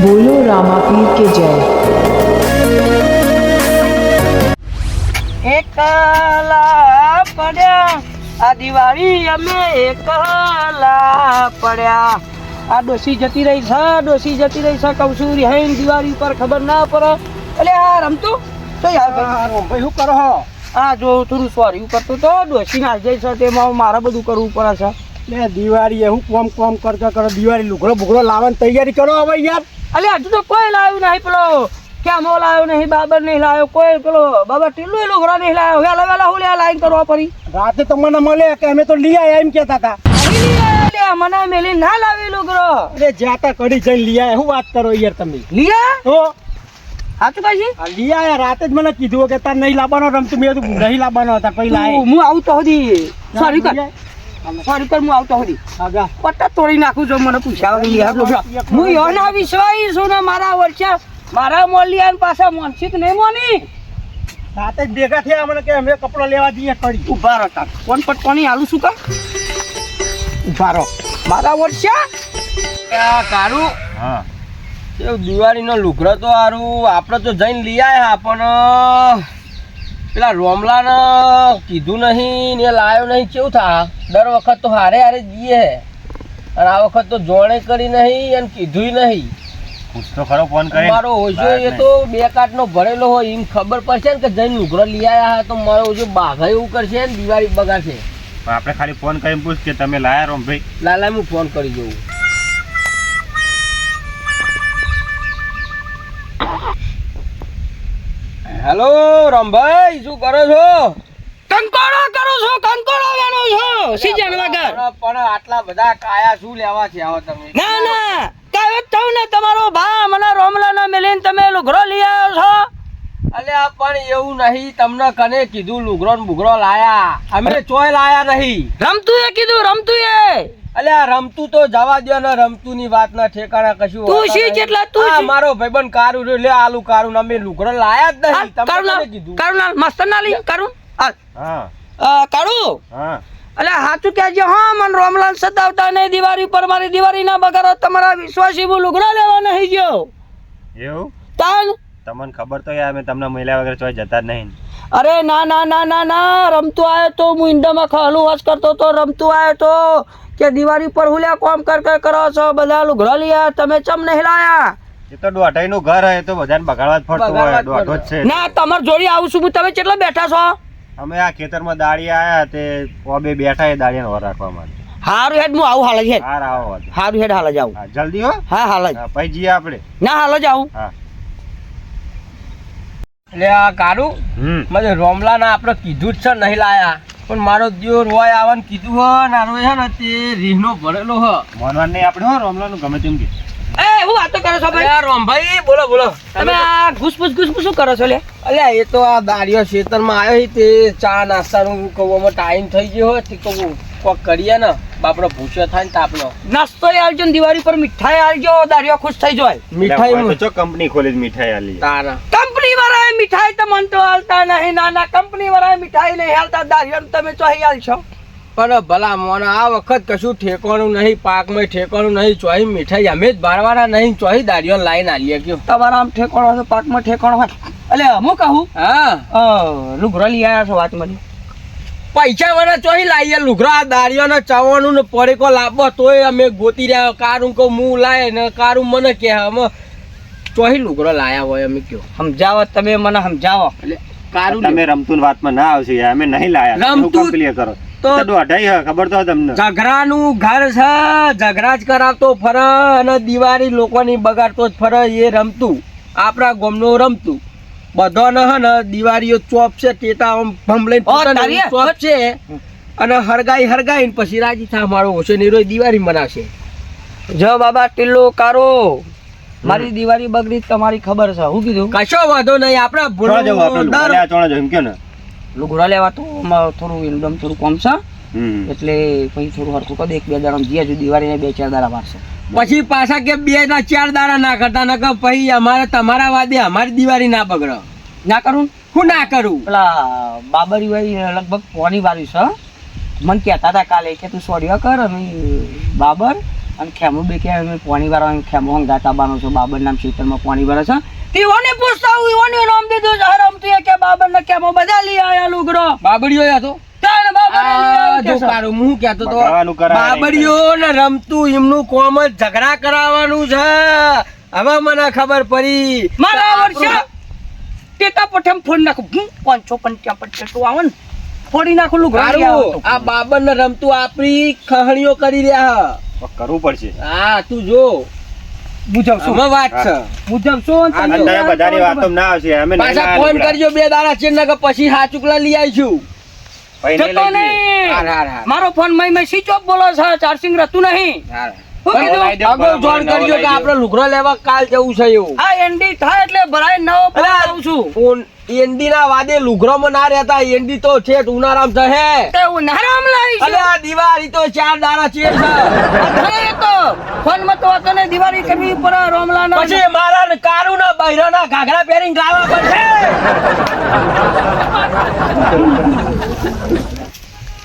बोलो रामापीर के जय। એકલા પડ્યા આ દિવાળી અમે એકલા પડ્યા. આ ડોસી જતી રહી છે કહું છું રિહાઈન દિવાળી પર ખબર ના પડે. એટલે આ રમતું તો યાર ભાઈ શું કરો હો? આ જો થોડું સોરી કરતો તો ડોસી ના જાય છે તેમાં મારે બધું કરવું પડે છે. લે દિવાળી હું કોમ કરતા કરો દિવાળી લુગડો બુગડો લાવવાની તૈયારી કરો હવે યાર. અલે હજુ તો કોઈ લાવ્યું નહીં. પેલો ક્યામો લાવ્યો નહીં, બાબર નહીં લાવ્યો, કોઈ પેલો બાબા ટીલું લુગડા નહીં લાવ્યો. વેલા વેલા હું લાઈન કરવા પડી. રાતે તો મને મળે કે અમે તો લઈ આયા એમ કેતા હતા. મને મેલી ના લાવી લુગડો. અરે જાતા કડી જઈને લઈ આયા. શું વાત કરો યાર તમે? લિયા તો સાચું કહી છે? લઈ આયા. રાતે જ મને કીધું કે તાર નહીં લાવવાનો રમતું. મેં કીધું નહીં લાવવાનો હતા પહેલા. હું આવતો હતી. સોરી કર હું આવતો હતી. આગા પટ્ટા તોડી નાખું જો મને પૂછ્યા હું યોના વિશ્વાસી છું ને. મારા વર્ષે મારા મોલિયાન પાછા મોનસિક નહીં મોની. રાતે જ ભેગા થયા મને કે અમે કપડો લેવા જઈએ કડી. ઉભા રહો તાર કોણ પટકોની આલું શું કા? ઉભા રહો મારા વર્ષે કારું. હા દિવાળીનો લુગડો તો સારું આપણે તો જઈને લઈ આવ્યા પણ પેલા રોમલાને કીધું નહીં ને લાવ્યો નહીં. કેવું થા? દર વખત તો હારે હારે જઈએ અને આ વખત તો જોણે કરી નહીં અને કીધું નહીં. પૂછ તો ખરો ફોન કરી. મારો ઓછો એ તો બે કાટનો ભરેલો હોય એમ ખબર પડશે ને કે જઈને લુગડો લઈ આવ્યા તો મારો ઓછો બાઘા એવું કરશે ને દિવાળી બગાડશે. પણ આપણે ખાલી ફોન કરીને પૂછ કે તમે લાયા રોમભાઈ. લાલા હું ફોન કરી જોઉં. હેલો રામભાઈ, શું કરો છો? કંકોડો કરું છું. કંકોડો વેણો છો સીઝન વગર. પણ આટલા બધા કાયા શું લેવા છે આવો તમે? ના ના કાયો તો ને તમારો ભા મને રોમલા ના મેલીને તમે લુગડો લઈ આવ્યો છો. અલ્યા પણ એવું નહીં. તમને કને કીધું લુગડો ને બુગડો લાયા? અમે ચોય લાયા નહીં. રમતું એ કીધું. રમતું એ અલ્યા રમતું તો જવા દો ને. રમતું ની વાત ના ઠેકાણા કશું. તું શી કેટલા તું મારો ભાઈબંધ કારું રે લે આલુ કારું અમે લુગડો લાયા જ નહીં. તમને કીધું કારું મસ્ત ના લઈ કારું. હા કારું હા અલ્યા સાચું કહેજો. હા મને રોમલાલ સતાવતા નહીં દિવાળી પર. મારી દિવાળી ના બગાડો. તમારા વિશ્વાસી હું લુગડા લેવા નહીં ગયો. એવું તાન તમને ખબર તો યાર અમે તમને મળ્યા વગર ચોય જતા જ નહીં. અરે ના ના ના ના ના રમતું આવ્યો તો હું ઈંડામાં ખાલું વાસ કરતો તો. રમતું આવ્યો તો કે દિવાળી પર હુલ્યા કોમ કર કરો છો બધા લુગડા લીયા તમે ચમ નહીં લાયા? એ તો દોઢાઈ નું ઘર હે તો બધાને બગાડવા જ ફરતું હોય. દોઢો જ છે. ના તમાર જોડી આવું છું. તમે કેટલા બેઠા છો? અમે આ ખેતરમાં દાળી આયા તે ઓબે બેઠા એ દાળીને વર રાખવા માટે. હારું હેડ હું આવું હાલ જ હેડ. હાર આવો હારું હેડ હાલ જ આવું. હા જલ્દી હો. હા હાલ જ. હા પછી જઈએ આપણે. ના હાલ જ આવું. હા એટલે આ કારું મને રોમલા ના આપણે કીધું જ છે નહીં લાયા. પણ મારો દિયો રોય આવવાનું કીધું હો નાનો છે ને તે રીહનો ભરેલો હ. મોનવાન નહીં આપણે હો રોમલાનું ગમે તેમ કે. એ હું વાતો કરો છો ભાઈ? રોમભાઈ બોલો બોલો. તમે આ ઘૂસપૂસ શું કરો છો લે? અલ્યા એ તો આ દાડિયો ખેતરમાં આવ્યો તે ચા નાસ્તાનું કહું ટાઈમ થઈ ગયો હોય તે કહું કોક કરીએ ને બાપડો ભૂસ્યો થાય ને તાપનો નાસ્તો આલજો ને દિવાળી પર મીઠાઈ આલજો. દાડિયો ખુશ થઈ જાય. મીઠાઈ તો કંપની ખોલી મીઠાઈ આલી. તારા કંપની વાળાએ મીઠાઈ તો મન તો હાલતા નહીં. નાના કંપની વાળાએ મીઠાઈ નહીં હાલતા. દાડિયો તમે ચોહી આલશો. પણ ભલા મોને આ વખત કશું ઠેકવાનું નહીં. પાકમાં ઠેકવાનું નહીં. ચોહી મીઠાઈ અમે જ બારવાના નહીં. ચોહી દાડિયો લાઈન આલીએ કયો તમારા આમ ઠેકાણો છે પાકમાં ઠેકાણો હોય. એટલે હું કહું હા લુગરો લઈ આવ્યા છો વાત મને પૈસા વાળા ચોહી લાવીએ લુગરો. આ દાડિયો ને ચાવવાનું ને પડીકો લાવવો તોય અમે ગોતી રહ્યા. કારું કહું હું લાય ને કારું મને કે અમે ચોહી લુગરો લાયા હોય. અમે કયો સમજાવો તમે મને સમજાવો. એટલે કારું તમે રમતું વાતમાં ના આવશે યાર. અમે નહીં લાયા. રમતું ક્લિયર કરો તો દોઢાઈ હે ખબર તો તમને. ઝઘરાનું ઘર છે. ઝઘરા જ કરાવતો ફરે અને દિવાળી લોકોની બગાડતો જ ફરે. એ રમતું આપણા ગામનું રમતું બધો ને હે ને દિવાળીઓ ચોપ છે ટેટા ભમલે ચોપ છે અને હરગાઈ ને પછી રાજી થા મારો ઓછો નીરો દિવાળી મનાશે. જો બાબા ટીલ્લો કારો મારી દિવાળી બગડી તમારી ખબર છે. હું કીધું કશો વાંધો નહીં. આપણે લુગડા લેવા તો થોડું એકદમ થોડું કોમ છે એટલે પછી થોડું હરખું કરી દે. એક બે દાડા જીયા દિવાળી ને 2-4 દાડા વારશે. પછી પાછા કે 2-4 દાડા ના કરતા ન કે પછી અમારે તમારા વાદે અમારી દિવાળી ના બગડો. ના કરું હું ના કરું. પેલા બાબરી ભાઈ લગભગ પોની વાળી છે. મને કહેતા હતા કાલે કે તું સોડિયા કર અને બાબર અને ખેમો બે કે અમે પાણી વાળા ખેમો હંગા તાબાનો છો બાબર નામ ખેતરમાં પાણી વાળા છે તેઓને પૂછતા હું એઓને નામ દીધું છે રમતું કે બાબર ને ખેમો બધા લઈ આયા લુગડો બાબડીઓ યા તો તાણ બાબર જો કારું હું કહેતો તો બાબડીઓ ને રમતું એમનું કોમ જ ઝઘડા કરાવવાનું છે હવે મને ખબર પડી મારા વર્ષે ટેકા પઠમ ફોન નાખું 555 તો આવે ને ફોડી નાખું લુગડો આ બાબર ને રમતું આપણી ખહણીઓ કરી રહ્યા કરવું પડશે હા તું જો મુજબશું વાત છે મુજબશું અત્યારે બધાની વાતો ના આવશે અમે પાછા ફોન કરજો 2 દાડા છે ને કે પછી હાચુકલા લઈ આવીશું મારો ફોન મય સ્વિચ ઓફ બોલો છે ચાર્જિંગ રહેતું નહીં આગળ જોન કરજો કે આપણે લુગડો લેવા કાલ જવું છે એવું હા એનડી થાય એટલે ભરાય નવો આવું છું એનડી ના વાદે લુગરોમાં ના રહેતા એનડી તો છે ઉનારામ છે તે ઉનારામ લાવી છે અરે દિવાળી તો 4 દાડા છે અરે તો ફોન માં તો તને દિવાળી કરવી પડે રોમલા ના પછી મારા ને કારુ ના બૈરા ના ઘાઘરા પહેરીને ગાવા પડશે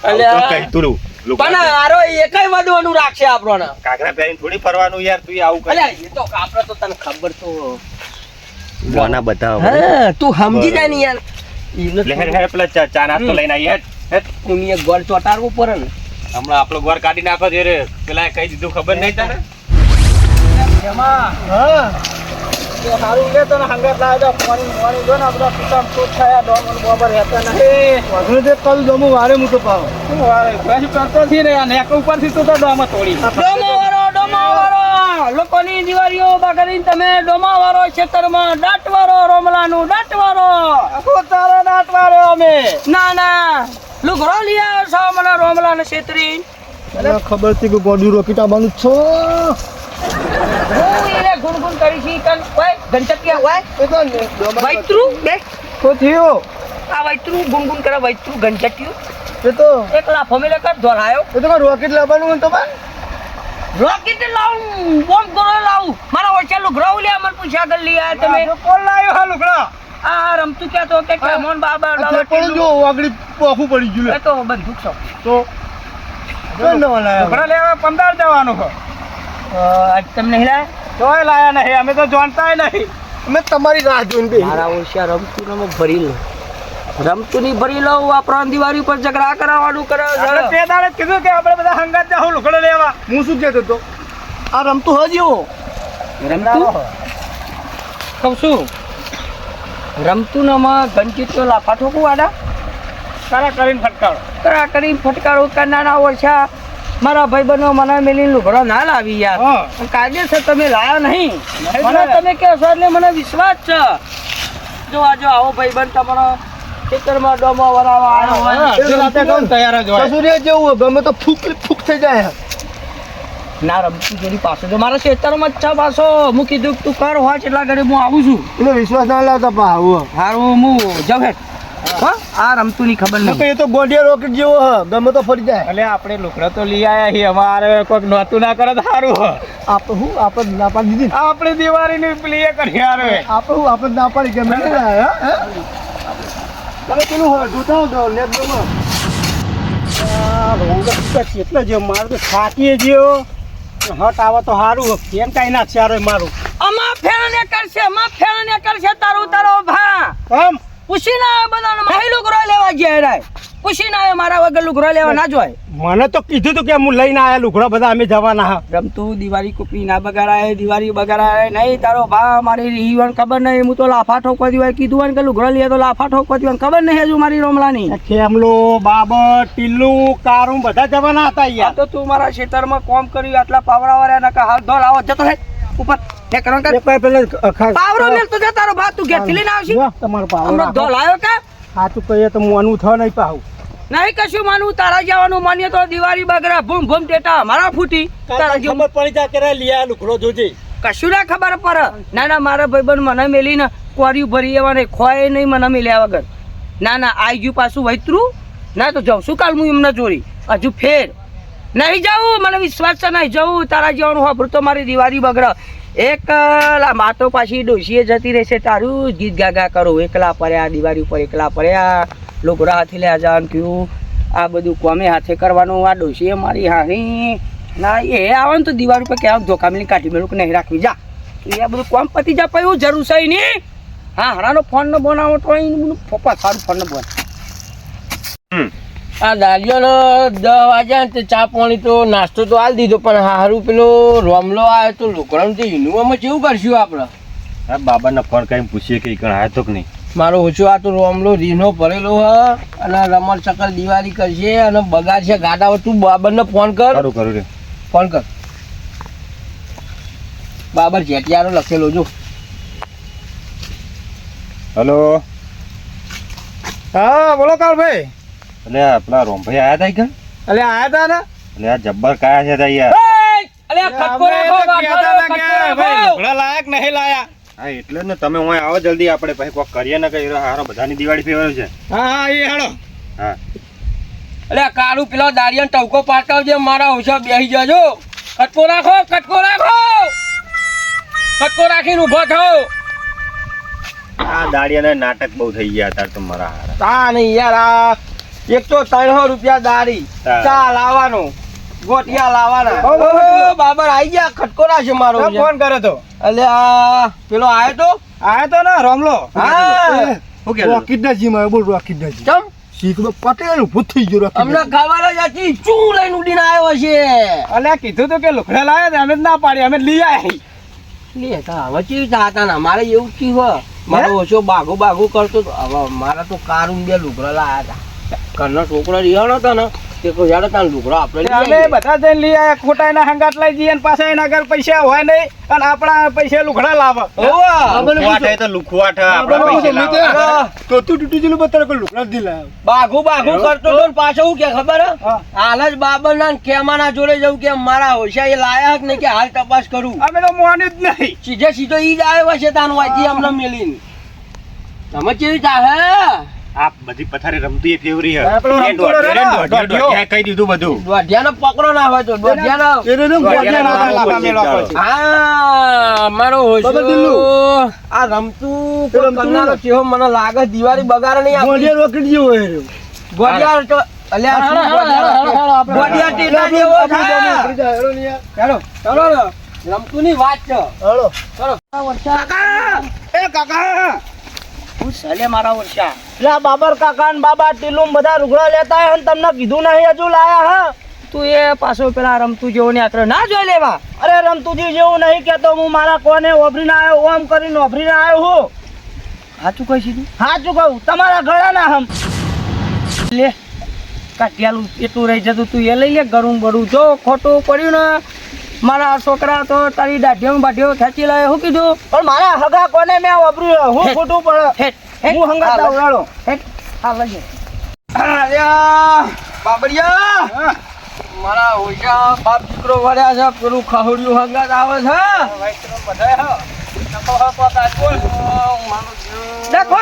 અલ્યા કઈ તુરું પણ આરો એકય વધવાનું રાખશે આપણને કાગરા પહેરીને થોડી ફરવાનું યાર તું આવું કરે અલ્યા એ તો આપણે તો તને ખબર તો બોના બતાવ હા તું સમજી જા ને યાર લહેર હે પેલા ચા નાસ્તો લઈને આવી હેટ કોની ગોળ ચોટાડવું પડે ને હમણાં આપણો ઘર કાઢી નાખો છે રે પેલા કઈ દીધું ખબર નહીં તને એમાં હા તો હારું લે તને હંગાત લાવ્યો પાણી જો ને આપડા પિતામ તો થયા ડોમન બરાબર રહેતા નહીં વધુ તે કલ દમુ વારે હું તો પાવ શું વારે કઈ કરતો થી ને આ નેક ઉપરથી તો ડોમા તોડી ડોમા વાળો લોકોની દિવાળીઓ બગાડીને તમે ડોમા વાળો ખેતરમાં દાટવારો રોમલાનું દાટવારો આખો તારો દાટવારો અમે ના લુગડો લઈ આવ્યો છો મને રોમલાને છેતરી ખબર છે કે ગોડું રોકીટા બનું છો હું એને ગુણગુણ કરી છી કન ઓય ગંચકિયા ઓય એ તો વૈત્રુ બે તો થયો આ વૈત્રુ ગુણગુણ કરે વૈત્રુ ગંચક્યું એ તો એકલા ફોમિલે કર ધોરાયો એ તો રોકેટ લાવવાનું તો બા રોકેટ લાવું બોમ્બ ગોળો લાવું મારા ઓછા લુગડો લે અમર પૂછ્યા ગલ લઈ આયા તમે કોણ લાવ્યો હા લુગડા આ રમતું કે તો કે મોન બાબા પણ જો આગળ પોખું પડી ગયું એ તો બંદૂક છો તો કોણ લાવ્યો લુગડા લેવા 15 જવાનું છે આજ તમને હિલા તોય લાયા નહીં અમે તો જાણતાય નહીં અમે તમારી રાહ જોઈને બે મારા ઓછા રમતું ને ભરી લો રમતું ની ભરી લો આપણા દિવાળી ઉપર ઝઘડા કરાવવાનું કરે આપણે તે દાડે કીધું કે આપણે બધા હંગાત જાવ લુગડો લેવા હું શું કહેતો તો આ રમતું હજી રમતું કહું છું રમતું નામાં ગંજીતો લાફા ઠોકું આડા કરા કરીને ફટકારો કરા કરીને ફટકારો કરનારા ઓછા મારા ભાઈબંધો મને મેલી લુગડો ના લાવી યાર કાયદેસર તમે લાયા નહીં મને તમે કહેશો એટલે મને વિશ્વાસ છે જો આવો ભાઈબંધ તમારો ખેતરમાં ડોમો વરાવા આવ્યો હોય તૈયાર જ હોય સસુરે જેવું ગમે તો ફૂક થઈ જાય ના રમતું જોડી પાછો જો મારા ખેતરમાં જ છે પાછો હું કીધું તું કર હોય એટલા ઘરે હું આવું છું એનો વિશ્વાસ ના લાવતા પા આવું હારું હું જાઉં આ રમતું ની ખબર નહીં એ તો ગોડિયા રોકેટ જેવો હ ગમે તો ફરી જાય એટલે આપણે લુગડા તો લઈ આયા છીએ અમારે કોઈક નહોતું ના કરે તો સારું હ આપણે ના પાડી દીધી આપણે દિવાળીની પ્લે કરી યાર આપણે ના પાડી ગમે તમે પેલું જોતા હો એટલે જે મારું તો થાકીએ જેવો હટ આવે તો સારું કેમ કાંઈ ના ચારો મારું અમાર ફેરને કરશે તારો ભા આમ પૂછીને બધાને માહી લુગરો લેવા ગયા પૂછીને આવ્યો મારા વગર લુગરો લેવા ના જોય મને તો કીધું તું કે હું લઈને આયા લુગડા બધા અમે જવાના હા રમતું દિવાળી કુપી ના બગાડાય દિવાળી બગાડાય નહીં તારો ભા મારી રીવન ખબર નહીં હું તો લાફા ઠોકવા દીવાય કીધું હોય કે લુગડો લે તો લાફા ઠોકવા દીવાય ખબર નહીં હજુ મારી રોમલાની ખેમલો બાબર ટીલું કારું બધા જવાના હતા યાર તો તું મારા ખેતરમાં કોમ કર્યું આટલા પાવડા વાળા ના હાથ ધોલ આવો જતો રહે ઉપર પાવરો મેલ તો જા તારો ભા તું ઘેરથી લઈને આવશી તમારો પાવરો ધોલ આવ્યો કે હા તું કહીએ તો મોનું થ નહીં પાવું નહીં કશું માનવું તારા જવાનું માનીએ તો દિવાળી બગડા ભૂમ ભૂમ ટેટા મારા ફૂટી તારા ખબર પડી જાય કે લીયા લુકડો જોજે કશું ના ખબર પડે ના મારા ભાઈબંધ મને મેલી ને કોર્યું ભરી એવા ખોય નહીં મને મેલ્યા વગર ના આઈ ગયું પાછું વૈતરું ના તો જાઉં શું કાલ હું એમને ચોરી હજુ ફેર નહીં જાઉં મને વિશ્વાસ છે નહીં જવું તારા જવાનું હોભરું તો મારી દિવાળી બગડા એકલા માતો પાછી ડોશીએ જતી રહેશે તારું ગીત ગાગા કરું એકલા પડ્યા દિવાળી ઉપર એકલા પડ્યા લોકોરા હાથી લે જવાનું થયું આ બધું કોમે હાથે કરવાનું આ ડોશીએ મારી હારી ના એ આવે ને તો દિવાળી પર કેવા ધોકા મિલી કાઢી મેળું કે નહીં રાખવી જા એ બધું કોમ પતી જા પછી જરૂર છે નહીં. હા હરાનો ફોન નો બનાવો તો બધું ફોપા સારું ફોન નો બોન. આ દાલિયાનો 10 વાગ્યા ને ચા પાણી તો નાસ્તો તો હાલ દીધો પણ હારું પેલો રોમલો આવ્યો તો લોકોને તો યુનિવર્સમાં કેવું કરશું આપણે? હા બાબાને ફોન કરીને પૂછીએ કે ઈકણ આવ્યો તો કે નહીં. મારો ઓછો આ તો રોમલો રીનો ભરેલો હ અને રમણ ચકલ દિવાળી કરશે અને બગાડશે ગાડા. તું બાબરને ફોન કર. કરું રે ફોન કર. બાબર જેટિયારો લખેલો જો. હલો. હા બોલો કાળભાઈ. એટલે આપણા રોમભાઈ આવ્યા હતા કે? અલે આયા તા ને. એટલે આ જબ્બર કાયા છે તા યાર. અલે ખટકો રાખો ઘોડા લાયક નહીં લાયા. હા એટલે જ ને તમે હું આવો જલ્દી આપણે પછી કોક કરીએ ને કઈ હારો બધાની દિવાળી ફેવર છે. હા હા એ હેડો. હા અલે કાળું પેલો દારિયાનો ટવકો પાટાવજે મારા હોશા બેસી જજો. ખટકો રાખો ખટકો રાખો ખટકો રાખીને ઊભો થાઓ. આ દાડિયાના નાટક બહુ થઈ ગયા તાર તો મારા હારા. તા નહીં યાર આ એક તો 300 રૂપિયા દારી ચા લાવવાનો ગોટિયા લાવવાના. બાબર આઈ ગયા ખટકો રાખશે મારો. ફોન કર્યો તો. અલે આ પેલો આયો તો આયા તો ને રોમલો. હા શું કે રોકીટ ના જીમાં બોલ રોકીટ ના જી. ચમ શીખલો પટેલ ભૂત થઈ ગયો રોકીટ. અમને ખબર જ હતી ચૂ લઈને ઉડીને આવ્યો છે. અલે કીધું તો કે લુખડા લાયા અમે જ ના પાડી અમે લઈ આયા. લે તા હવે ચીવી હતા ને મારે એવું થયું મારો ઓછો બાઘો બાઘો કરતો તો હવે મારા તો કારું બે લુગડા લાયા હતા. ઘરનો છોકરો રિહાણો હતો ને તે કોઈ યાર તાન લુગડા આપણે અમે બધા જઈને લઈ આયા ખોટા એના હંગાટ લઈ જઈએ પાછા એના ઘર પૈસા હોય નહીં અને આપણા પૈસા લુખડા લાવે. લુખવાટ તો લુખવાટ આપણા પૈસે લાવો. તો તું તૂટી જેલું બતાવે કે લુખડા જ લાવ. બાઘો બાઘો કરતો તો ને પાછો હું કે ખબર હા. હાલ જ બાબર ના ખેમાના જોડે જવું કે મારા હોશિયા એ લાયા જ નહીં કે હાલ તપાસ કરું. અમે તો મોન્યું જ નહીં. સીધે સીધો ઈ જ આવ્યો છે તાન વાંચી અમને મેલીને. તમે કેવી ચાહે આ બધી પથારી રમતી એ ફેવરી હે. પેલો રમતો દોઢિયા કહી દીધું બધું. દોઢિયાનો પકડો ના હોય તો દોઢિયાનો એને તો ગોટિયા ના લાફા મેલો પછી. હા મારો હોશિયો આ રમતું કોઈ કરનારો કેવો મને લાગે દિવાળી બગાડે નહીં આપણી. ગોટિયા રોકીટ જેવો હે. ગોડિયાર તો અલ્યા શું ગોડિયાર? ગોડિયાર ટેટા જેવો છે. ચાલો ચાલો રમતું ની વાત છે. હાલો ચાલો કાકા એ કાકા સલે મારા વર્ષા લા બાબર કાકા ને બાબા ટીલુમ બધા રૂગડા લેતા હે અને તમને કીધું નહીં હજુ લાયા હા. તું એ પાછો પેલા રમતું જેવો ને આતરો ના જોઈ લેવા. અરે રમતુજી જેવું નહીં કેતો હું મારા કોને ઓભરીને આવ્યો ઓમ કરીને ઓભરીને આવ્યો હું. સાચું કહી સીધું સાચું કહું તમારા ગળાના હમ. લે કાટિયાલું એટલું રહી જતું તું એ લઈ લે ગરું બરું જો ખોટું પડ્યું ને મારા છોકરા તો તારી દાઢીઓ બાઢીઓ ખેંચી લાવે. શું કીધું? પણ મારા હગા કોને મેં ઓભર્યું હું ખોટું પડે હું હંગાત ઉડાડો. હા લઈ અલ્યા બાબરિયા મારા હોશિયા બાપ દીકરો વળ્યા છે પેલું ખહડ્યું હંગાત આવે છે. દેખો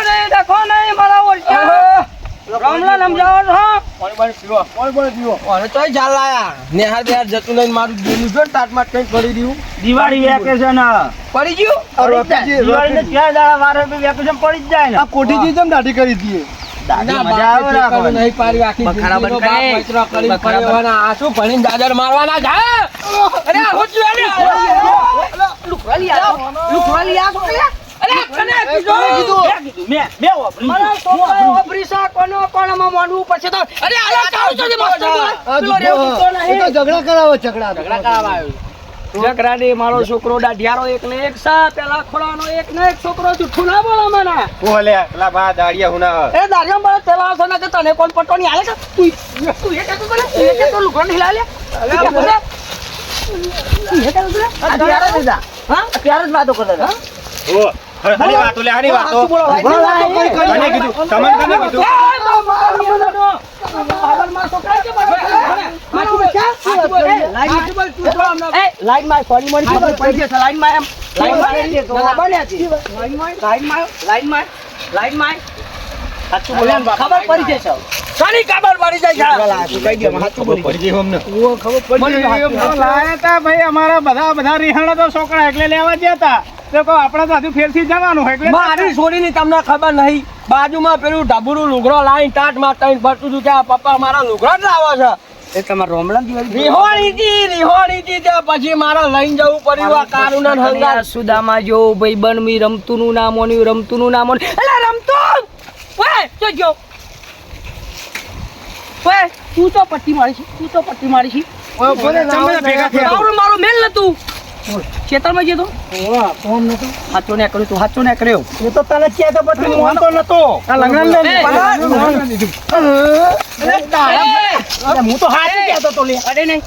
નહીં મારા હોશિયા રામલા સમજાવો છો. પાણી પીવો અને તોય ચાલ લાયા નેહાર બેહાર જતું લઈને મારું ગેલું જો તાટમાં કઈ પડી રહ્યું. દિવાળી વેકેશન પડી ગયું દિવાળી ક્યાં દાડા વારે વેકેશન પડી જ જાય ને. આ કોઠીજી જેમ દાઢી કરી દીધી. ના, બાપે નહીં પાડી આખી જિંદગીનો બાપ વચરો કરીને પડ્યો. આ શું ભણીને દાદર મારવાના જા. અરે હું છું અરે લુખવાલી આ છોકરી. અરે કને કીધું મેં ઓભરી મારા છોકરા ઓભરી સા કોણમાં મોનવું પછી તો અરે આલા ચાલુ તો મસ્ત પેલો રેવું તો નહીં. તો ઝઘડા કરાવો ઝઘડા કરાવા આવ્યો. જકરાડી મારો છોકરો દાઢિયારો એક ને એક સા પેલા ખોળાનો એક ને એક છોકરો જુઠ્ઠું ના બોલો મને. ઓલે પેલા બા દાડિયા હુના એ દાઢિયા બળે પેલા આવશે ને કે તને કોણ પટોની હાલે છે તું એ કહેતો બોલે તું એ કહેતો લુગડો નહીં લાલે અરે બોલે તું એ કહેતો બોલે અત્યારે જ હા અત્યારે જ વાતો કરે હા ઓ હની વાતો લે હની વાતો કને કીધું તમને કને કીધું લાઈન માં સોરી મન ખબર પડી જશે લાઈન માં એમ લાઈન માં સાચું બોલે ખબર પડી જશે સારી ખબર પડી જાય છે ખબર પડી ગઈ અમને ખબર પડી લાયા તા ભાઈ અમારા બધા રીહાણા તો છોકરા એટલે લેવા ગયા તા તો કહો આપણે તો હજુ ફેરથી જવાનું હોય એટલે મારી છોડીની તમને ખબર નહીં બાજુમાં પેલું ઢબુરું લુગડો લાઈન ટાટ મારતા ફરતું હતું કે આ પપ્પા મારા લુગડો જ લાવે છે એ તમારા રોમલા દિવાળી રિહોણીથી ત્યાં પછી મારે લઈને જવું પડ્યું આ કારુના હંગાત. સુદામાં જો ભાઈબંધ મી રમતુનું નામ ઓન્યું એલા રમતું ઓય જો જો ઓય તું તો પટ્ટી મારી છે તારું મારું મેલ નતું ખેતરમાં જતો કોમ નતો હાચો ને કર્યો તું હાચો ને કર્યો એ તો તને કે તો પછી હું તો નતો આ લંગડા ને હું તો હાથી કહેતો તો લે અરે નહીં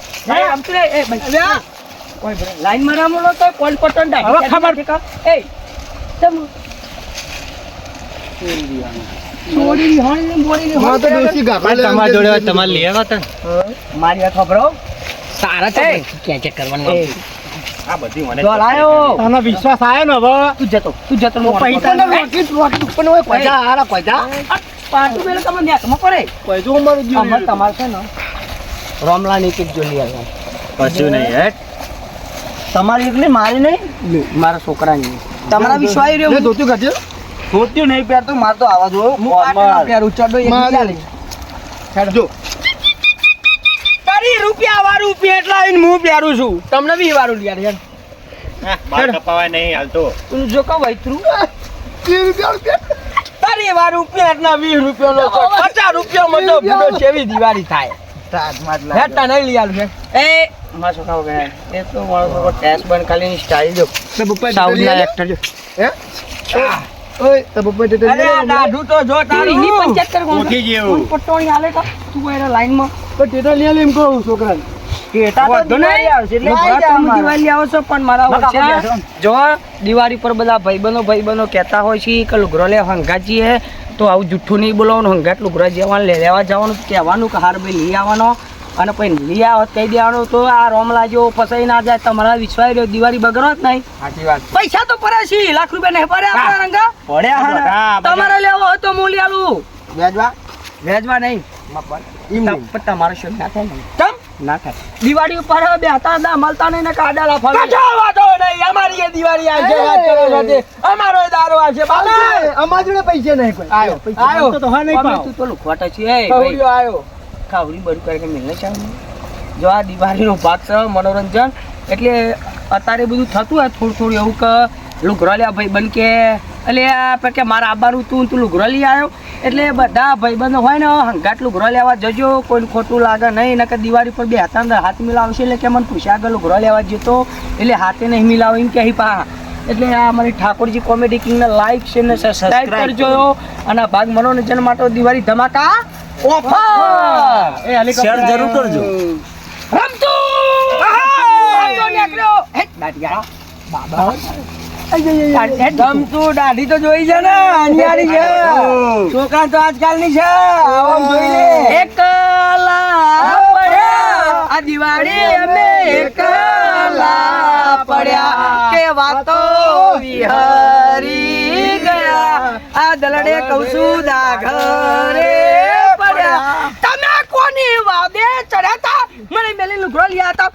રમતું રે એ ભાઈ કોઈ લાઈન માં રમવાનો તો કોલ પટન ડા હવે ખબર એ તમ છોડી રિહાણી બોડી હા તો દોસ્તી ગાભા તમારા જોડે હોય, તમારે લઈ આવ્યા તા ને? મારી વાત ખબરો સારા છે કે કરવાનું આ બધી મને જો લાયો તને વિશ્વાસ આવ્યો ને હવે તું જતો પૈસા ને રોકી પણ હોય પૈસા હારા પૈસા પાટુ મેલે તમને નેકમાં કરે પૈસો મારું જીવ અમાર તમાર છે ને રોમલા ની કિટ જોલી આવ્યા કશું નહીં હેઠ. તમારી એકલી મારી નહીં મારા છોકરાની તમારા વિશ્વાસ રહ્યો લે ધોતી કાઢ્યો ધોત્યું નહીં પહેરતો માર તો આવા જો હું પહેરું ચડો એક મારે. જો તારી રૂપિયા વાળું પેટલા આવીને હું પહેરું છું તમને બી વાળું યાર યાર હા, બાર કપાવાય નહીં હાલતો. તું જો કા વૈતરું 30 રૂપિયા તારી વાળું પેટના 20 રૂપિયાનો 50 રૂપિયામાં તો ભીડો કેવી દિવાળી થાય હેટા નહીં લઈ આલું એ મારા છોકરા ગયા એ તો મારો છોકરો ટેસ્ટ બંધ ખાલી સ્ટાઈલ જો તે બપ્પા સાઉન્ડના એક્ટર જો હે ઓય તે બપ્પા તે અરે આ દાઢું તો જો તારી ની પંચાયત કર કોણ ઉઠી જેવું. પટ્ટોણી હાલે કા તું એના લાઈનમાં તો ટેટા લઈ આલે એમ કહું છોકરાને કેટા તો દિવાળી આવશે એટલે તમે દિવાળી આવો છો પણ મારા વચ્ચે જો દિવાળી પર બધા ભાઈબંધો કહેતા હોય છે કે લુગરો લે હંગાજી હે તો આવું જુઠ્ઠું નહીં બોલવાનું હંગાટ લુગરો જવાનું લેવા જવાનું કહેવાનું કે હાર ભાઈ લઈ આવવાનો અને પછી લઈ આવત કહી દેવાનું તો આ રોમલા જેવો ફસાઈ ના જાય તમારા વિશ્વાસ રહ્યો દિવાળી બગડો જ નહીં સાચી વાત પૈસા તો પડે છે લાખ રૂપિયા નહીં પડે આપણા રંગા પડ્યા હા ને. તમારે લેવો હોય તો હું લઈ આલું વ્યાજવા વેચવા નહીં ઈમ તમારો શોખ ના થાય ને કેમ ના થાય દિવાળી ઉપર બે હતા મળતા નહીં ને કાડા લાફા વાતો નહીં અમારી એ દિવાળી આવશે વાત કરો સાથે અમારો એ દારો આવશે બાલે અમાર જોડે પૈસા નહીં કોઈ આયો તો હા નહીં પાવ તું તો લુખવાટા છે એ ખવડ્યો આયો ખાવડી બરું કરીને મિલને ચાલ જો આ દિવાળીનો ભાગ છે મનોરંજન એટલે અત્યારે બધું થતું હોય થોડું એવું કે લુગરો લ્યા ભાઈ બન કે એટલે આપણે કે મારા આબારું તું લુગરો લઈ આવ્યો એટલે બધા ભાઈબંધો હોય ને હંગાટ લુગરો લેવા જજો કોઈને ખોટું લાગે નહીં ને કે દિવાળી પર બે હાથા હાથ મિલાવશે એટલે કે મને પૂછ્યા આગળ લુગરો લેવા જતો એટલે હાથે નહીં મિલાવો એમ કે પા એટલે આ મારી ઠાકોરજી કોમેડી કિંગને લાઈક શેર ને સબસ્ક્રાઇબ કરજો અને આ ભાગ મનોરંજન માટે દિવાળી ધમાકા ઓફર એ શેર જરૂર કરજો. રમતું દાઢી તો જોઈ છે ને અનિયારી છે છોકરા તો આજકાલની છે આમ જોઈ લે એકલા પડ્યા આ દિવાળી અમે એકલા પડ્યા કે વાતો વિહરી ગયા આ દલડે કૌસુ દાઘરે પડ્યા તમે કોની વાદે ચડ્યા તા મને મેલી લુગડો લીયા હતા